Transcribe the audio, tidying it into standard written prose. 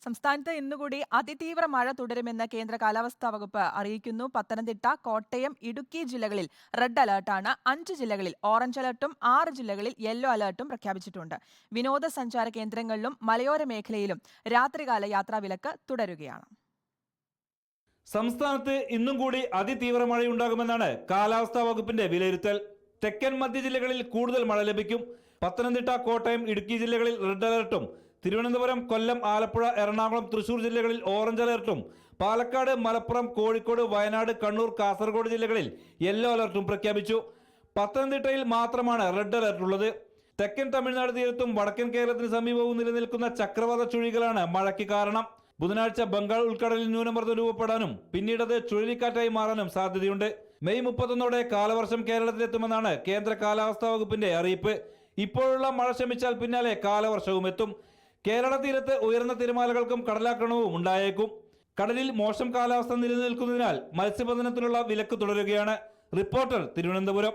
സംസ്ഥാനത്ത് ഇന്നുകൂടി അതിതീവ്ര മഴ തുടരുമെന്ന് കേന്ദ്ര കാലാവസ്ഥാ വകുപ്പ് അറിയിക്കുന്നു. പത്തനംതിട്ട, കോട്ടയം, ഇടുക്കി ജില്ലകളിൽ റെഡ് അലർട്ടാണ്. 5 ജില്ലകളിൽ ഓറഞ്ച് അലർട്ടും 6 ജില്ലകളിൽ യെല്ലോ അലർട്ടും പ്രഖ്യാപിച്ചിട്ടുണ്ട്. വിനോദസഞ്ചാര കേന്ദ്രങ്ങളിലും മലയോര മേഖലയിലും രാത്രികാല യാത്രാവിലക്ക് തുടരുകയാണ്. സംസ്ഥാനത്ത് ഇന്നും കൂടി അതിതീവ്ര മഴയുണ്ടാകുമെന്നാണ് കാലാവസ്ഥാ വകുപ്പിന്റെ വിലയിരുത്തൽ. തെക്കൻ മധ്യ ജില്ലകളിൽ കൂടുതൽ മഴ ലഭിക്കും. പത്തനംതിട്ട, കോട്ടയം, ഇടുക്കി ജില്ലകളിൽ റെഡ് അലർട്ടും തിരുവനന്തപുരം, കൊല്ലം, ആലപ്പുഴ, എറണാകുളം, തൃശൂർ ജില്ലകളിൽ ഓറഞ്ച് അലർട്ടും പാലക്കാട്, മലപ്പുറം, കോഴിക്കോട്, വയനാട്, കണ്ണൂർ, കാസർഗോഡ് ജില്ലകളിൽ യെല്ലോ അലർട്ടും പ്രഖ്യാപിച്ചു. പത്തനംതിട്ടയിൽ മാത്രമാണ് റെഡ് അലർട്ട് ഉള്ളത്. തെക്കൻ തമിഴ്നാട് തീരത്തും വടക്കൻ കേരളത്തിന് സമീപവും നിലനിൽക്കുന്ന ചക്രവാത ചുഴികളാണ് മഴയ്ക്ക് കാരണം. ബുധനാഴ്ച ബംഗാൾ ഉൾക്കടലിൽ ന്യൂനമർദ്ദം രൂപപ്പെടാനും പിന്നീടത് ചുഴലിക്കാറ്റായി മാറാനും സാധ്യതയുണ്ട്. മെയ് 31 കാലവർഷം കേരളത്തിലെത്തുമെന്നാണ് കേന്ദ്ര കാലാവസ്ഥാ വകുപ്പിന്റെ അറിയിപ്പ്. ഇപ്പോഴുള്ള മഴ ശമിച്ചാൽ പിന്നാലെ കാലവർഷവും എത്തും. കേരള തീരത്ത് ഉയർന്ന തിരമാലകൾക്കും കടലാക്രമണവും ഉണ്ടായേക്കും. കടലിൽ മോശം കാലാവസ്ഥ നിലനിൽക്കുന്നതിനാൽ മത്സ്യബന്ധനത്തിനുള്ള വിലക്ക് തുടരുകയാണ്. റിപ്പോർട്ടർ, തിരുവനന്തപുരം.